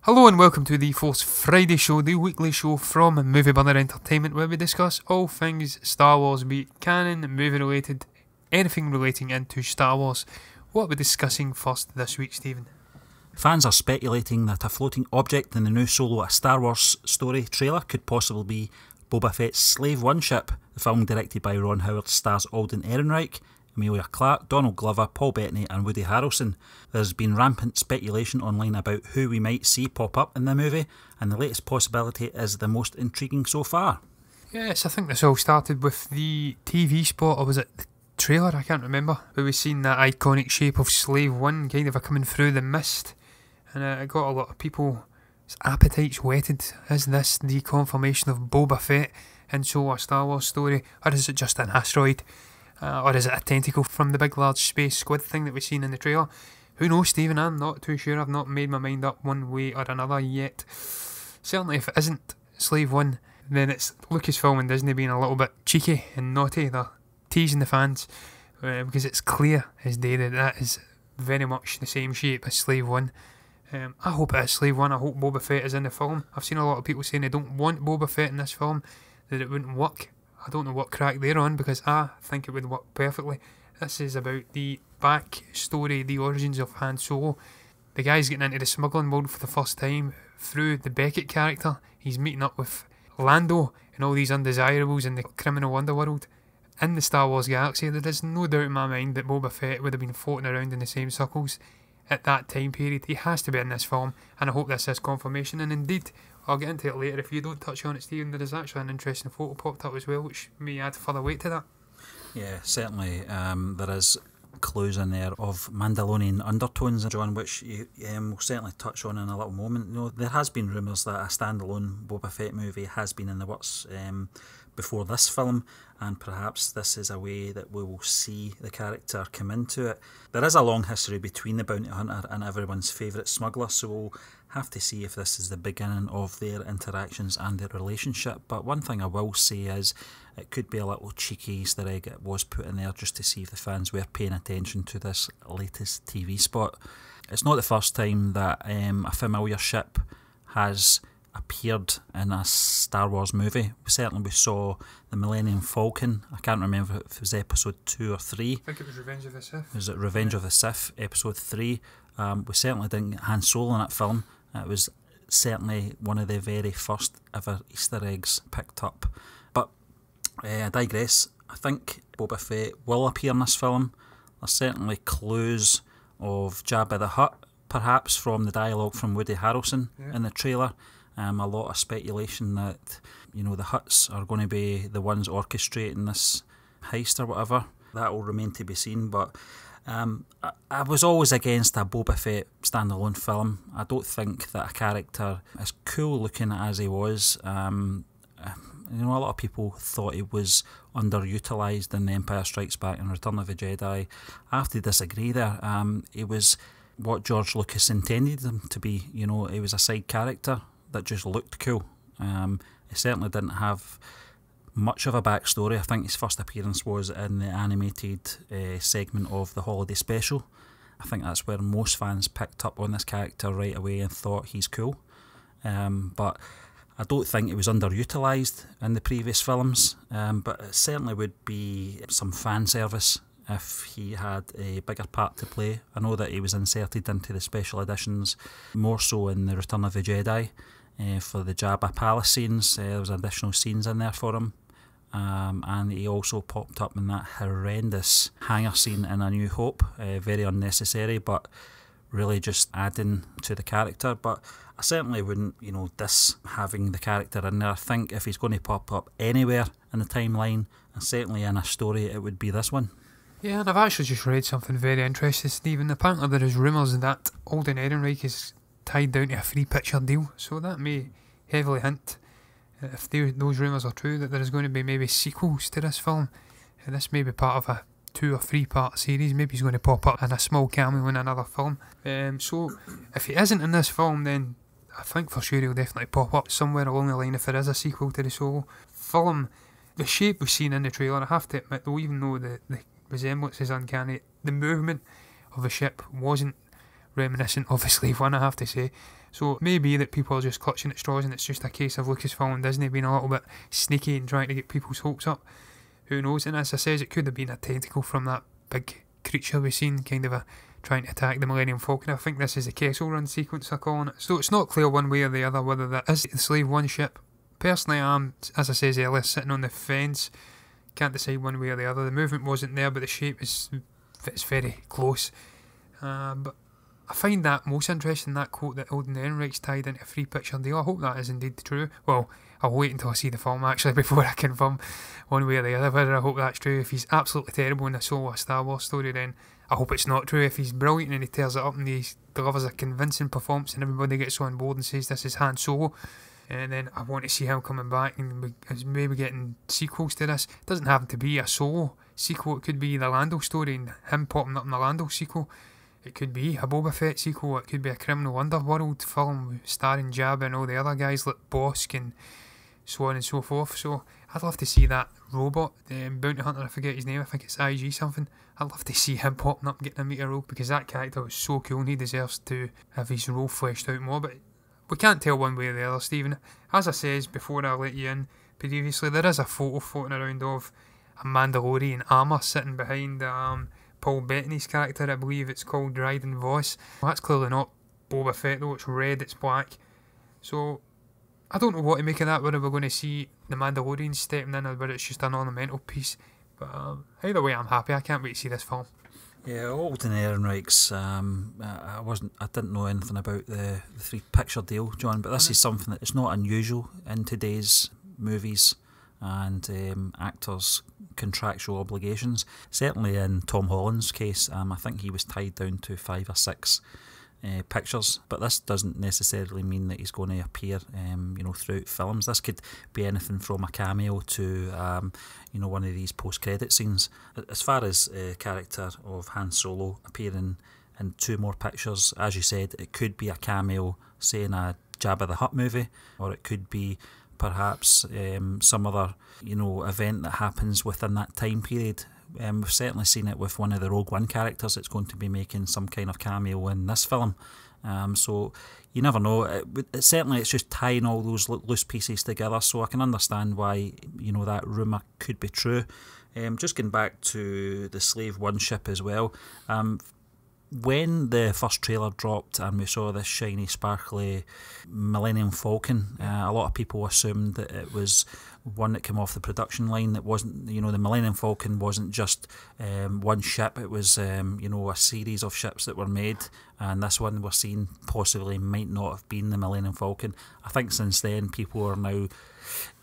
Hello and welcome to the Force Friday show, the weekly show from Movie Burner Entertainment, where we discuss all things Star Wars, be it canon, movie related, anything relating into Star Wars. What are we discussing first this week, Stephen? Fans are speculating that a floating object in the new Solo A Star Wars story trailer could possibly be Boba Fett's Slave One ship. The film, directed by Ron Howard, stars Alden Ehrenreich, Emilia Clarke, Donald Glover, Paul Bettany and Woody Harrelson. There's been rampant speculation online about who we might see pop up in the movie, and the latest possibility is the most intriguing so far. Yes, I think this all started with the TV spot, or was it the trailer? I can't remember. But we've seen that iconic shape of Slave One kind of coming through the mist, and it got a lot of people's appetites whetted. Is this the confirmation of Boba Fett in Solo A Star Wars story, or is it just an asteroid? Or is it a tentacle from the big large space squid thing that we've seen in the trailer? Who knows, Stephen? I'm not too sure. I've not made my mind up one way or another yet. Certainly if it isn't Slave One, then it's Lucasfilm and Disney being a little bit cheeky and naughty. They're teasing the fans because it's clear as day that is very much the same shape as Slave One. I hope it is Slave One. I hope Boba Fett is in the film. I've seen a lot of people saying they don't want Boba Fett in this film, that it wouldn't work. I don't know what crack they're on, because I think it would work perfectly. This is about the back story, the origins of Han Solo. The guy's getting into the smuggling world for the first time through the Beckett character. He's meeting up with Lando and all these undesirables in the criminal underworld. In the Star Wars galaxy, there is no doubt in my mind that Boba Fett would have been floating around in the same circles at that time period. He has to be in this film, and I hope this is confirmation. And indeed, I'll get into it later. If you don't touch on it, Stephen, there is actually an interesting photo popped up as well, which may add further weight to that. Yeah, certainly there is clues in there of Mandalorian undertones, John, which we'll certainly touch on in a little moment. You know, there has been rumours that a standalone Boba Fett movie has been in the works before this film, and perhaps this is a way that we will see the character come into it. There is a long history between the bounty hunter and everyone's favourite smuggler, so we'll have to see if this is the beginning of their interactions and their relationship. But one thing I will say is it could be a little cheeky Easter egg it was put in there just to see if the fans were paying attention to this latest TV spot. It's not the first time that a familiar ship has appeared in a Star Wars movie. Certainly we saw the Millennium Falcon. I can't remember if it was episode 2 or 3. I think it was Revenge of the Sith. Was it Revenge of the Sith, episode 3? We certainly didn't get Han Solo in that film. It was certainly one of the very first ever Easter eggs picked up. But I digress. I think Boba Fett will appear in this film. There's certainly clues of Jabba the Hutt, perhaps from the dialogue from Woody Harrelson in the trailer. A lot of speculation that, you know, the Hutts are going to be the ones orchestrating this heist or whatever. That will remain to be seen, but I was always against a Boba Fett standalone film. I don't think that a character as cool looking as he was, you know, a lot of people thought he was underutilised in The Empire Strikes Back and Return of the Jedi. I have to disagree there. He was what George Lucas intended him to be. You know, he was a side character that just looked cool. He certainly didn't have much of a backstory. I think his first appearance was in the animated segment of the holiday special. I think that's where most fans picked up on this character right away and thought he's cool. But I don't think it was underutilised in the previous films, but it certainly would be some fan service if he had a bigger part to play. I know that he was inserted into the special editions, more so in the Return of the Jedi, for the Jabba Palace scenes. There was additional scenes in there for him. And he also popped up in that horrendous hangar scene in A New Hope. Very unnecessary, but really just adding to the character. But I certainly wouldn't, you know, diss having the character in there. I think if he's going to pop up anywhere in the timeline, and certainly in a story, it would be this one. Yeah, and I've actually just read something very interesting, Stephen. Apparently there is rumours that Alden Ehrenreich is tied down to a free picture deal, so that may heavily hint, if those rumours are true, that there is going to be maybe sequels to this film. And this may be part of a 2 or 3 part series. Maybe he's going to pop up in a small cameo in another film. So if he isn't in this film, then I think for sure he'll definitely pop up somewhere along the line if there is a sequel to the Solo film. The shape we've seen in the trailer, I have to admit though, even though the resemblance is uncanny, the movement of the ship wasn't reminiscent of a Slave One, I have to say. So it may be that people are just clutching at straws and it's just a case of Lucasfilm and Disney being a little bit sneaky and trying to get people's hopes up. Who knows? And as I says, it could have been a tentacle from that big creature we've seen, kind of trying to attack the Millennium Falcon. I think this is the Kessel Run sequence they're calling it. So it's not clear one way or the other whether that is the Slave 1 ship. Personally, I'm, as I says earlier, sitting on the fence. Can't decide one way or the other. The movement wasn't there, but the shape is very close. But I find that most interesting, that quote that Alden Ehrenreich's tied into a free picture deal. I hope that is indeed true. Well, I'll wait until I see the film actually before I confirm one way or the other whether I hope that's true. If he's absolutely terrible in the solo Star Wars story, then I hope it's not true. If he's brilliant and he tears it up and he delivers a convincing performance and everybody gets on board and says this is Han Solo, and then I want to see him coming back and maybe getting sequels to this. It doesn't have to be a solo sequel. It could be the Lando story and him popping up in the Lando sequel. It could be a Boba Fett sequel. It could be a Criminal Underworld film starring Jabba and all the other guys like Bosk and so on and so forth. So I'd love to see that robot, bounty hunter, I forget his name, I think it's IG something. I'd love to see him popping up and getting a meteor role because that character was so cool and he deserves to have his role fleshed out more. But we can't tell one way or the other, Stephen. As I says before I let you in previously, there is a photo floating around of a Mandalorian armour sitting behind Paul Bettany's character. I believe it's called Dryden Voss. Well, that's clearly not Boba Fett though, it's red, it's black. So I don't know what to make of that, whether we're going to see the Mandalorian stepping in or whether it's just an ornamental piece. But either way, I'm happy. I can't wait to see this film. Yeah, Alden Ehrenreich's, I didn't know anything about the three picture deal, John, but this is something that is not unusual in today's movies and actors' contractual obligations. Certainly in Tom Holland's case, I think he was tied down to 5 or 6 pictures, but this doesn't necessarily mean that he's going to appear throughout films. This could be anything from a cameo to one of these post-credit scenes. As far as character of Han Solo appearing in 2 more pictures, as you said, it could be a cameo, say in a Jabba the Hutt movie, or it could be perhaps some other event that happens within that time period. We've certainly seen it with one of the Rogue One characters that's going to be making some kind of cameo in this film. So you never know. Certainly it's just tying all those loose pieces together, so I can understand why that rumour could be true. Just getting back to the Slave 1 ship as well. When the first trailer dropped and we saw this shiny, sparkly Millennium Falcon, a lot of people assumed that it was one that came off the production line. It wasn't, the Millennium Falcon wasn't just one ship. It was, a series of ships that were made, and this one we're seeing possibly might not have been the Millennium Falcon. I think since then people are now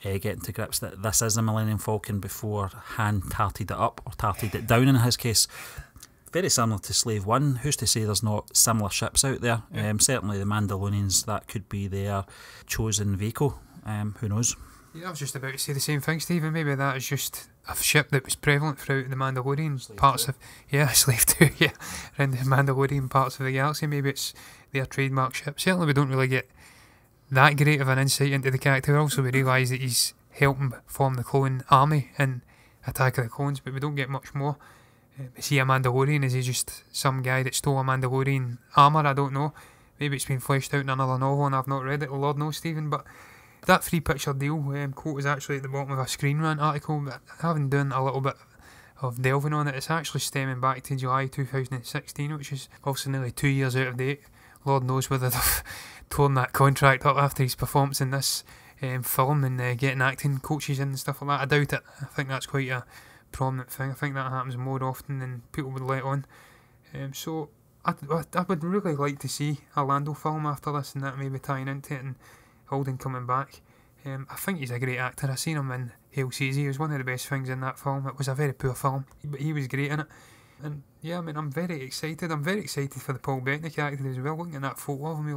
getting to grips that this is a Millennium Falcon before Han tarted it up, or tarted it down in his case. Very similar to Slave 1. Who's to say there's not similar ships out there? Certainly the Mandalorians, that could be their chosen vehicle. Who knows? Yeah, I was just about to say the same thing, Stephen. Maybe that is just a ship that was prevalent throughout the Mandalorian Slave parts 2. Slave 2, around the Mandalorian parts of the galaxy. Maybe it's their trademark ship. Certainly we don't really get that great of an insight into the character. Also we realise that he's helping form the clone army in Attack of the Clones, but we don't get much more. Is he a Mandalorian? Is he just some guy that stole a Mandalorian armour? I don't know. Maybe it's been fleshed out in another novel and I've not read it, Lord knows, Stephen. But that 3 picture deal quote is actually at the bottom of a Screen Rant article. But having done a little bit of delving on it, it's actually stemming back to July 2016, which is obviously nearly 2 years out of date. Lord knows whether they've torn that contract up after his performance in this film and getting acting coaches in and stuff like that. I doubt it. I think that's quite a prominent thing. I think that happens more often than people would let on. So I would really like to see a Lando film after this, and that maybe tying into it and Holden coming back. I think he's a great actor. I seen him in Hail Caesar. He was one of the best things in that film. It was a very poor film, but he was great in it. And yeah, I mean, I'm very excited. I'm very excited for the Paul Bettany character as well. Looking at that photo of him, he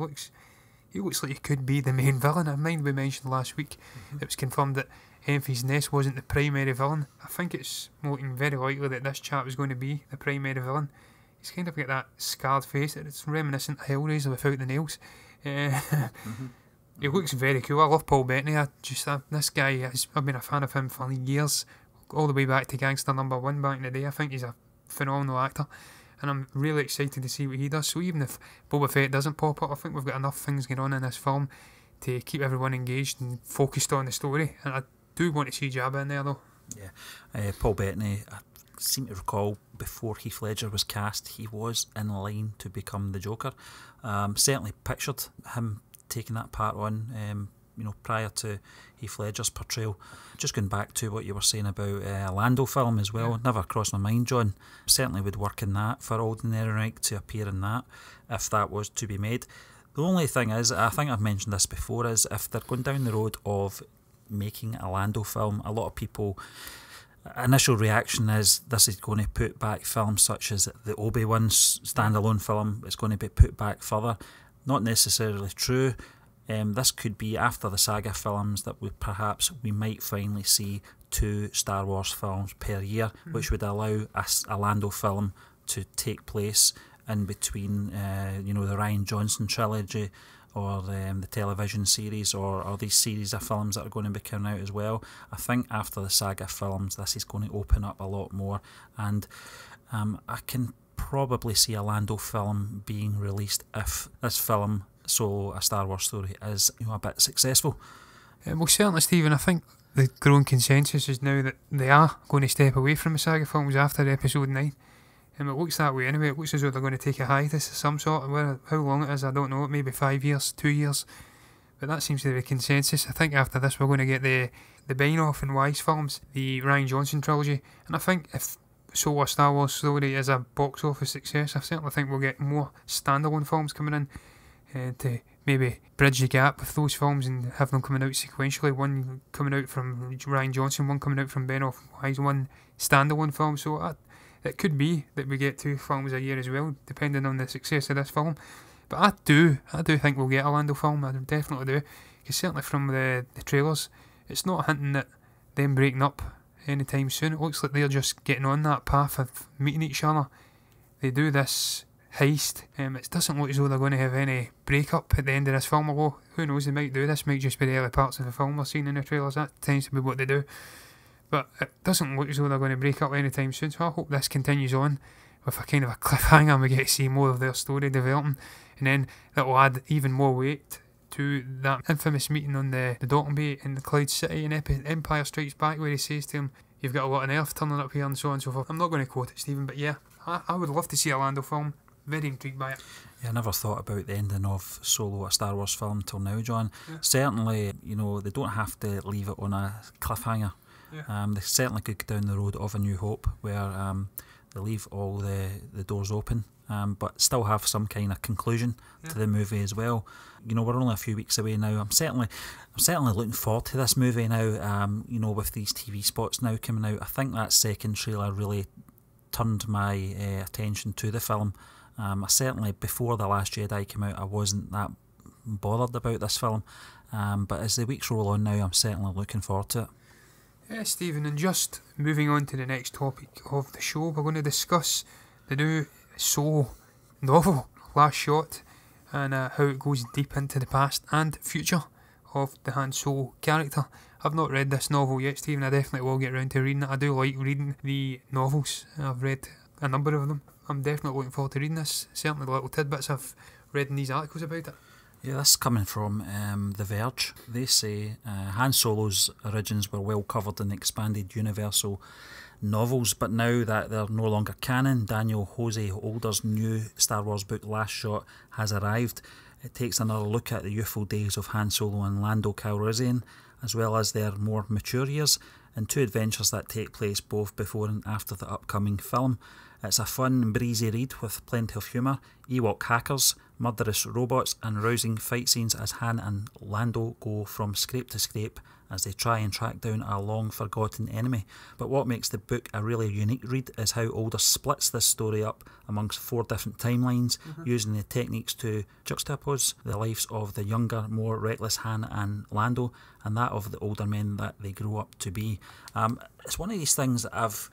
looks like he could be the main villain. I mind we mentioned last week it was confirmed that Enfys Nest wasn't the primary villain. I think it's looking very likely that this chap is going to be the primary villain. He's kind of got that scarred face. It's reminiscent of Hellraiser without the nails. He looks very cool. I love Paul Bettany. This guy, I've been a fan of him for years, all the way back to Gangster #1 back in the day. I think he's a phenomenal actor. and I'm really excited to see what he does. So even if Boba Fett doesn't pop up, I think we've got enough things going on in this film to keep everyone engaged and focused on the story. And I do want to see Jabba in there though. Yeah, Paul Bettany, I seem to recall before Heath Ledger was cast, he was in line to become the Joker. Certainly pictured him taking that part on, prior to Heath Ledger's portrayal. Just going back to what you were saying about a Lando film as well, never crossed my mind, John. Certainly would work in that for Alden Ehrenreich to appear in that, if that was to be made. The only thing is, I think I've mentioned this before, is if they're going down the road of making a Lando film, a lot of people, initial reaction is this is going to put back films such as the Obi-Wan standalone film. It's going to be put back further. Not necessarily true. This could be after the saga films that we might finally see 2 Star Wars films per year, which would allow a Lando film to take place in between the Rian Johnson trilogy or the television series or these series of films that are going to be coming out as well. I think after the saga films, this is going to open up a lot more, and I can probably see a Lando film being released if this film, Solo, A Star Wars Story, is a bit successful. Well, certainly, Stephen, I think the growing consensus is now that they are going to step away from the saga films after episode 9. It looks that way anyway. It looks as though they're going to take a hiatus of some sort. How long it is, I don't know. Maybe 5 years, 2 years. But that seems to be the consensus. I think after this we're going to get the Benioff and Weiss films, the Rian Johnson trilogy. And I think if Solo, A Star Wars Story is a box office success, I certainly think we'll get more standalone films coming in to maybe bridge the gap with those films and have them coming out sequentially. One coming out from Rian Johnson, one coming out from Benioff and Weiss, one standalone film. So it could be that we get 2 films a year as well, depending on the success of this film. But I do think we'll get a Lando film. I definitely do, because certainly from the trailers, it's not hinting at them breaking up anytime soon. It looks like they're just getting on that path of meeting each other. They do this heist. It doesn't look as though they're going to have any breakup at the end of this film. Although who knows, they might do. This might just be the early parts of the film we're seeing in the trailers. That tends to be what they do. But it doesn't look as though they're going to break up anytime soon, so I hope this continues on with a kind of a cliffhanger and we get to see more of their story developing, and then that will add even more weight to that infamous meeting on the Docking Bay in the Cloud City in Empire Strikes Back, where he says to him, "You've got a lot on earth turning up here," and so on and so forth. I'm not going to quote it, Stephen, but yeah, I would love to see a Lando film. Very intrigued by it. Yeah, I never thought about the ending of Solo, A Star Wars film till now, John. Yeah. Certainly, they don't have to leave it on a cliffhanger. Yeah. They certainly could go down the road of A New Hope, where they leave all the doors open, but still have some kind of conclusion to the movie as well. We're only a few weeks away now. I'm certainly looking forward to this movie now. With these TV spots now coming out, I think that second trailer really turned my attention to the film. I certainly, before The Last Jedi came out, I wasn't that bothered about this film, but as the weeks roll on now, I'm certainly looking forward to it. Yeah, Stephen, and just moving on to the next topic of the show, we're going to discuss the new Solo novel, Last Shot, and how it goes deep into the past and future of the Han Solo character. I've not read this novel yet, Stephen. I definitely will get around to reading it. I do like reading the novels. I've read a number of them. I'm definitely looking forward to reading this. Certainly the little tidbits I've read in these articles about it. Yeah, this is coming from The Verge. They say Han Solo's origins were well covered in expanded Universal novels, but now that they're no longer canon, Daniel Jose Older's new Star Wars book Last Shot has arrived. It takes another look at the youthful days of Han Solo and Lando Calrissian, as well as their more mature years, in 2 adventures that take place both before and after the upcoming film. It's a fun and breezy read with plenty of humour, Ewok hackers, murderous robots and rousing fight scenes as Han and Lando go from scrape to scrape as they try and track down a long forgotten enemy. But what makes the book a really unique read is how Older splits this story up amongst 4 different timelines, using the techniques to juxtapose the lives of the younger, more reckless Han and Lando and that of the older men that they grew up to be. It's one of these things that I've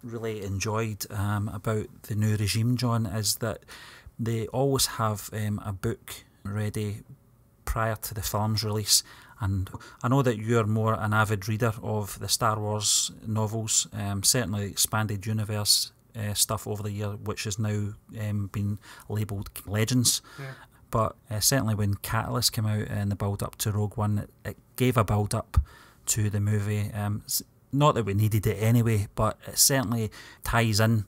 really enjoyed about the new regime, John, is that they always have a book ready prior to the film's release. And I know that you're more an avid reader of the Star Wars novels, certainly the expanded universe stuff over the year, which has now been labelled Legends. Yeah. But certainly when Catalyst came out and the build-up to Rogue One, it gave a build-up to the movie. Not that we needed it anyway, but it certainly ties in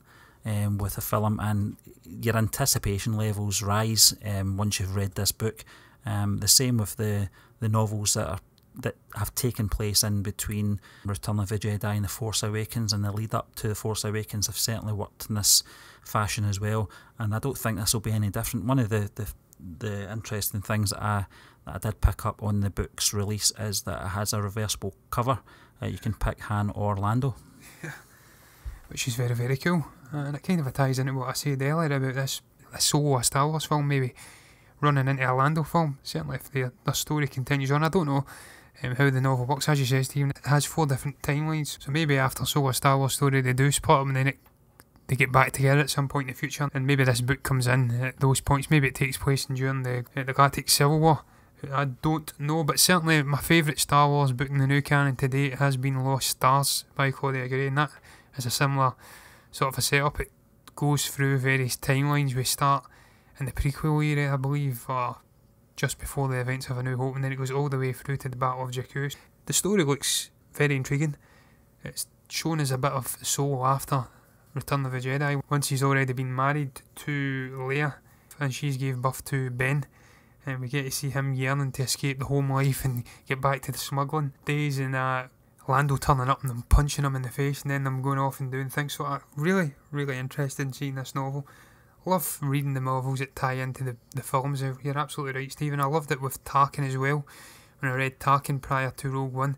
with the film, and your anticipation levels rise once you've read this book. The same with the novels that have taken place in between Return of the Jedi and The Force Awakens, and the lead up to The Force Awakens have certainly worked in this fashion as well, and I don't think this will be any different. One of the interesting things that I did pick up on the book's release is that it has a reversible cover. You can pick Han or Lando. Yeah. Which is very, very cool. And it kind of ties into what I said earlier about this Solo, a Star Wars film, maybe running into a Lando film. Certainly if the story continues on. I don't know how the novel works. As you said, Stephen, it has 4 different timelines. So maybe after Solo, a Star Wars story, they do split them, and then they get back together at some point in the future. And maybe this book comes in at those points. Maybe it takes place during the Galactic Civil War. I don't know, but certainly my favourite Star Wars book in the new canon to date has been Lost Stars by Claudia Gray, and that is a similar sort of a setup. It goes through various timelines. We start in the prequel era, I believe, or just before the events of A New Hope, and then it goes all the way through to the Battle of Jakku. The story looks very intriguing. It's shown as a bit of Solo after Return of the Jedi, once he's already been married to Leia and she's gave birth to Ben, and we get to see him yearning to escape the home life and get back to the smuggling days, and Lando turning up and them punching him in the face and then them going off and doing things. So really, really interested in seeing this novel. Love reading the novels that tie into the films. You're absolutely right, Stephen. I loved it with Tarkin as well, when I read Tarkin prior to Rogue One,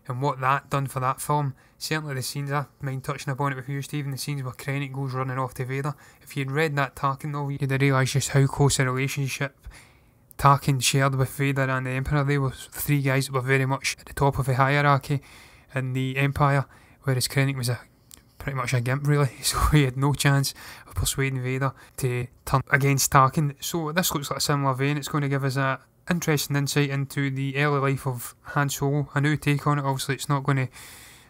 and what that done for that film. Certainly the scenes, I mind touching upon it with you, Stephen, the scenes where Krennic goes running off to Vader. If you'd read that Tarkin novel, you'd have realised just how close a relationship Tarkin shared with Vader and the Emperor. They were 3 guys that were very much at the top of the hierarchy in the Empire, whereas Krennic was pretty much a gimp, really, so he had no chance of persuading Vader to turn against Tarkin. So this looks like a similar vein. It's going to give us a interesting insight into the early life of Han Solo, a new take on it. Obviously it's not going to,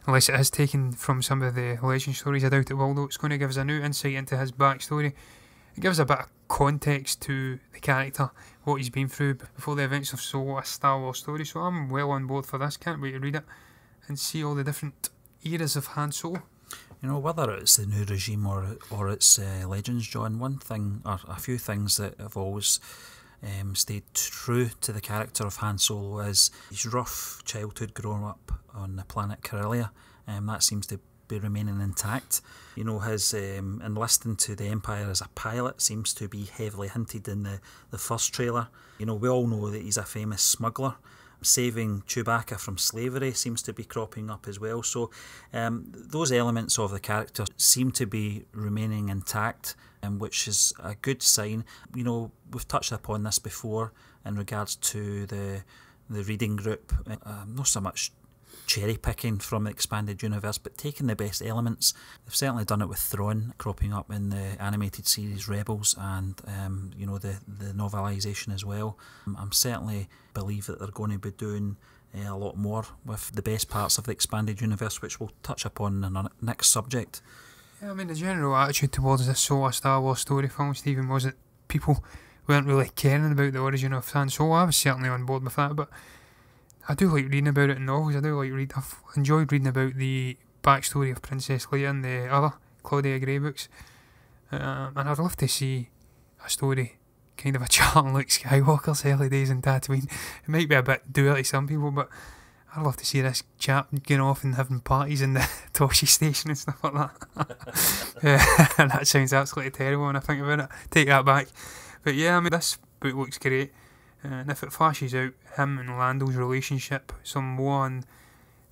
unless it is taken from some of the legend stories, I doubt it will though. It's going to give us a new insight into his backstory. It gives a bit of context to the character, what he's been through before the events of Solo, a Star Wars story. So I'm well on board for this. Can't wait to read it and see all the different eras of Han Solo. You know, whether it's the new regime or it's Legends, John, one thing, or a few things that have always stayed true to the character of Han Solo is his rough childhood growing up on the planet Corellia. That seems to be remaining intact. You know, his enlisting to the Empire as a pilot seems to be heavily hinted in the first trailer. You know, we all know that he's a famous smuggler. Saving Chewbacca from slavery seems to be cropping up as well. So those elements of the character seem to be remaining intact, which is a good sign. You know, we've touched upon this before in regards to the reading group. Not so much cherry picking from the expanded universe, but taking the best elements. They've certainly done it with Thrawn cropping up in the animated series Rebels, and you know, the novelisation as well. I'm certainly believe that they're going to be doing a lot more with the best parts of the expanded universe, which we'll touch upon in our next subject. Yeah, I mean, the general attitude towards this Solo Star Wars story film, Stephen, was that people weren't really caring about the origin of Han Solo. I was certainly on board with that, but I do like reading about it in novels. I've enjoyed reading about the backstory of Princess Leia and the other Claudia Gray books, and I'd love to see a story kind of a chart on Luke Skywalker's early days in Tatooine. It might be a bit dour to some people, but I'd love to see this chap going off and having parties in the Toshi station and stuff like that. And that sounds absolutely terrible when I think about it. Take that back. But yeah, I mean, this book looks great. And if it flashes out him and Lando's relationship some more, and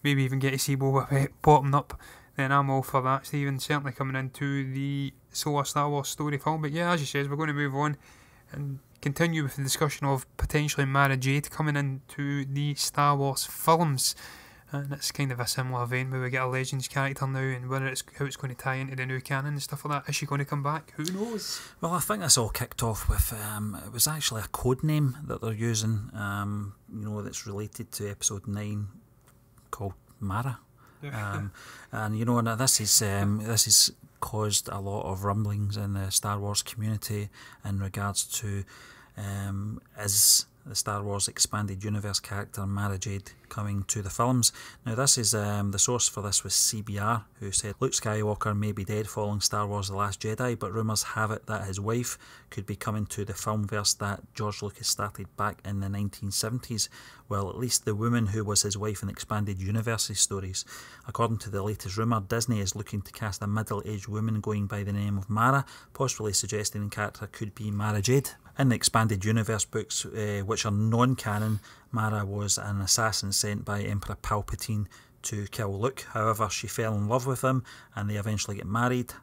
maybe even get to see Boba Fett popping up, then I'm all for that, Stephen. Certainly coming into the Solo Star Wars story film. But yeah, as you said, we're going to move on and continue with the discussion of potentially Mara Jade coming into the Star Wars films. And it's kind of a similar vein where we get a Legends character now, and whether how it's going to tie into the new canon and stuff like that. Is she going to come back? Who knows? Well, I think this all kicked off with it was actually a code name that they're using, you know, that's related to episode 9, called Mara. And you know, and this is caused a lot of rumblings in the Star Wars community in regards to is the Star Wars Expanded Universe character Mara Jade coming to the films. Now this is the source for this was CBR, who said Luke Skywalker may be dead following Star Wars The Last Jedi, but rumours have it that his wife could be coming to the filmverse that George Lucas started back in the 1970s. Well, at least the woman who was his wife in Expanded Universe stories. According to the latest rumour, Disney is looking to cast a middle-aged woman going by the name of Mara, possibly suggesting the character could be Mara Jade. In the Expanded Universe books, which are non-canon, Mara was an assassin sent by Emperor Palpatine to kill Luke. However, she fell in love with him and they eventually get married,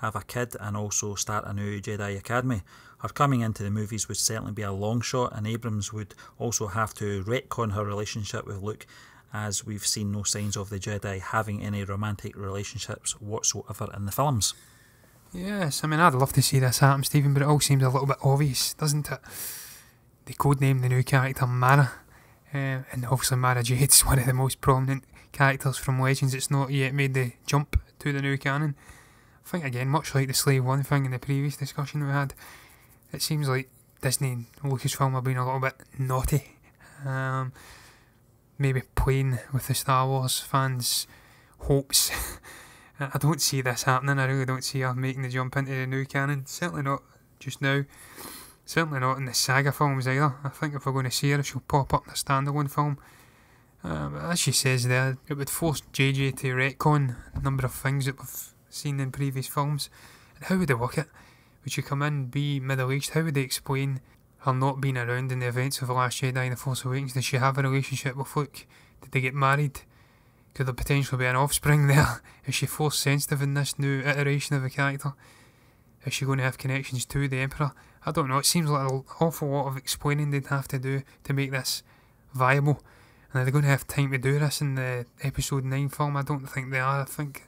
have a kid and also start a new Jedi Academy. Her coming into the movies would certainly be a long shot, and Abrams would also have to retcon her relationship with Luke, as we've seen no signs of the Jedi having any romantic relationships whatsoever in the films. Yes, I mean, I'd love to see this happen, Stephen, but it all seems a little bit obvious, doesn't it? They codename the new character Mara, and obviously Mara Jade's one of the most prominent characters from Legends. It's not yet made the jump to the new canon. I think, again, much like the Slave 1 thing in the previous discussion we had, it seems like Disney and Lucasfilm have been a little bit naughty. Maybe playing with the Star Wars fans' hopes. I don't see this happening. I really don't see her making the jump into the new canon. Certainly not just now. Certainly not in the saga films either. I think if we're going to see her, she'll pop up in a standalone film. As she says there, it would force JJ to retcon a number of things that we've seen in previous films. And how would they work it? Would she come in, be middle-aged? How would they explain her not being around in the events of The Last Jedi and The Force Awakens? Does she have a relationship with Luke? Did they get married? Could there potentially be an offspring there? Is she force sensitive in this new iteration of the character? Is she going to have connections to the Emperor? I don't know. It seems like an awful lot of explaining they'd have to do to make this viable. And are they going to have time to do this in the Episode 9 film? I don't think they are. I think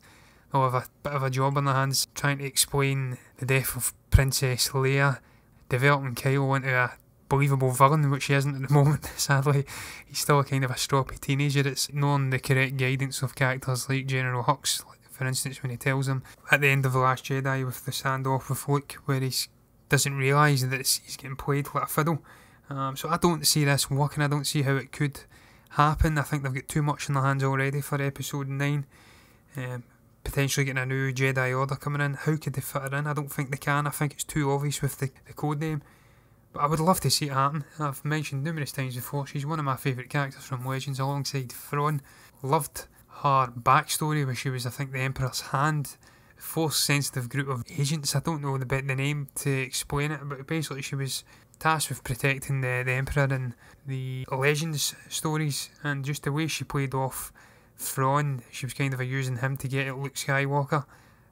they'll have a bit of a job on their hands trying to explain the death of Princess Leia, developing Kylo into a believable villain, which he isn't at the moment. Sadly, he's still a kind of a stroppy teenager. It's known the correct guidance of characters like General Hux, for instance, when he tells him at the end of The Last Jedi with the standoff with Luke, where he doesn't realise that he's getting played like a fiddle. So I don't see this working. I don't see how it could happen. I think they've got too much in their hands already for Episode 9. Potentially getting a new Jedi Order coming in. How could they fit it in? I don't think they can. I think it's too obvious with the codename. But I would love to see it happen. I've mentioned numerous times before, she's one of my favourite characters from Legends alongside Thrawn. Loved her backstory where she was, I think, the Emperor's hand, force-sensitive group of agents. I don't know the name to explain it, but basically she was tasked with protecting the Emperor in the Legends stories, and just the way she played off Thrawn, she was kind of using him to get at Luke Skywalker.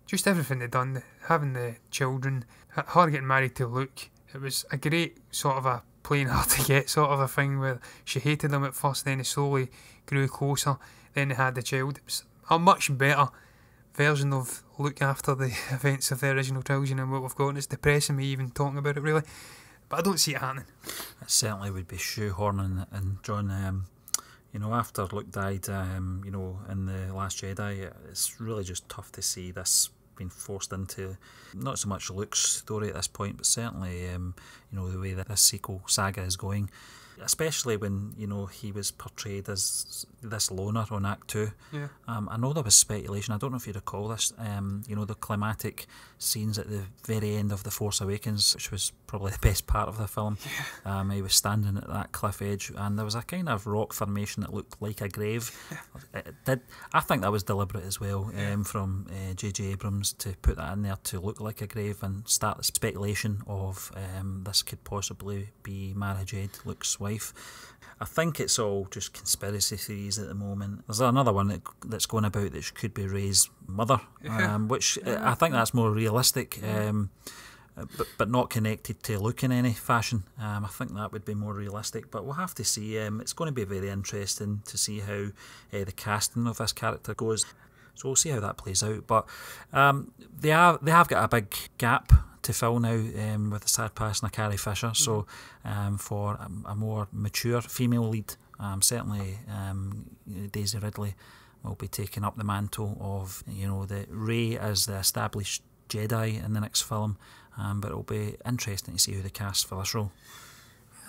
Just everything they'd done, having the children, her getting married to Luke. It was a great sort of a playing hard to get sort of a thing where she hated him at first, then he slowly grew closer, then they had the child. It was a much better version of Luke after the events of the original trilogy than what we've got, and it's depressing me even talking about it really. But I don't see it happening. It certainly would be shoehorning and John, after Luke died, in The Last Jedi, it's really just tough to see this being forced into not so much Luke's story at this point, but certainly the way that this sequel saga is going, especially when he was portrayed as this loner on Act 2. Yeah. I know there was speculation, I don't know if you recall this, the climatic scenes at the very end of The Force Awakens, which was probably the best part of the film. Yeah. He was standing at that cliff edge and there was a kind of rock formation that looked like a grave. I think that was deliberate as well, from J.J. Abrams to put that in there to look like a grave and start the speculation of this could possibly be Mara Jade, Luke's wife. I think it's all just conspiracy theories at the moment. There's another one that's going about that she could be Rey's mother, which I think that's more realistic, but not connected to Luke in any fashion. I think that would be more realistic, but we'll have to see. It's going to be very interesting to see how the casting of this character goes. So we'll see how that plays out. But they have got a big gap to fill now with the sad passing of Carrie Fisher. So for a more mature female lead, certainly Daisy Ridley will be taking up the mantle of, the Rey as the established Jedi in the next film. But it'll be interesting to see who they cast for this role.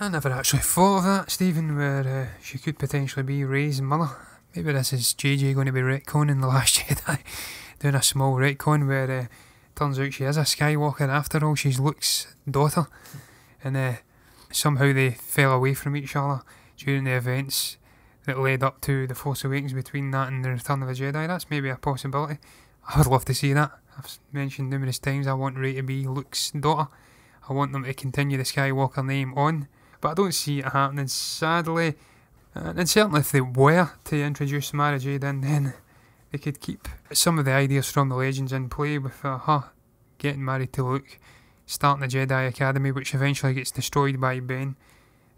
I never actually thought of that, Stephen, where she could potentially be Rey's mother. Maybe this is JJ going to be retconning The Last Jedi, doing a small retcon where turns out she is a Skywalker after all. She's Luke's daughter, and somehow they fell away from each other during the events that led up to The Force Awakens. Between that and The Return of the Jedi, that's maybe a possibility. I would love to see that. I've mentioned numerous times I want Rey to be Luke's daughter. I want them to continue the Skywalker name on, but I don't see it happening, sadly. And certainly if they were to introduce Mara Jade in, then they could keep some of the ideas from the Legends in play, with her getting married to Luke, starting the Jedi Academy, which eventually gets destroyed by Ben,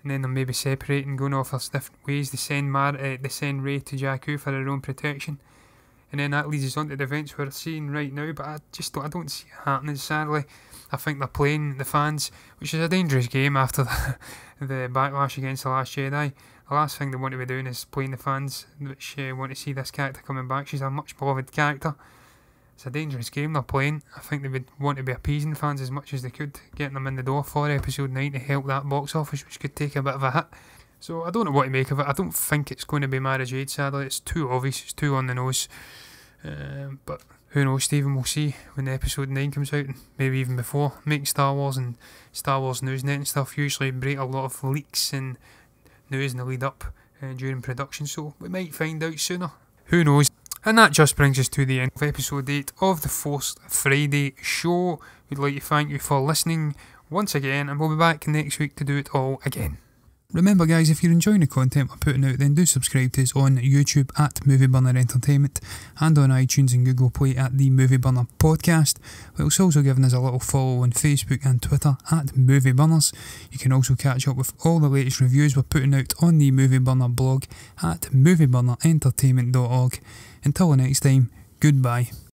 and then they'll maybe separate and going off their different ways. They send Rey to Jakku for her own protection, and then that leads us on to the events we're seeing right now. But I don't see it happening, sadly. I think they're playing the fans, which is a dangerous game after the backlash against The Last Jedi. The last thing they want to be doing is playing the fans, which want to see this character coming back. She's a much beloved character. It's a dangerous game they're playing. I think they would want to be appeasing fans as much as they could, getting them in the door for episode 9 to help that box office, which could take a bit of a hit. So I don't know what to make of it. I don't think it's going to be Mara Jade, sadly. It's too obvious, it's too on the nose. But who knows, Stephen, we'll see when episode 9 comes out, and maybe even before. Making Star Wars and Star Wars Newsnet and stuff usually break a lot of leaks and news in the lead up during production, so we might find out sooner. Who knows? And that just brings us to the end of episode 8 of the Force Friday show. We'd like to thank you for listening once again, and we'll be back next week to do it all again. Remember guys, if you're enjoying the content we're putting out, then do subscribe to us on YouTube at Movie Burner Entertainment, and on iTunes and Google Play at the Movie Burner Podcast, whilst also giving us a little follow on Facebook and Twitter at Movie Burners. You can also catch up with all the latest reviews we're putting out on the Movie Burner blog at movieburnerentertainment.org. Until the next time, goodbye.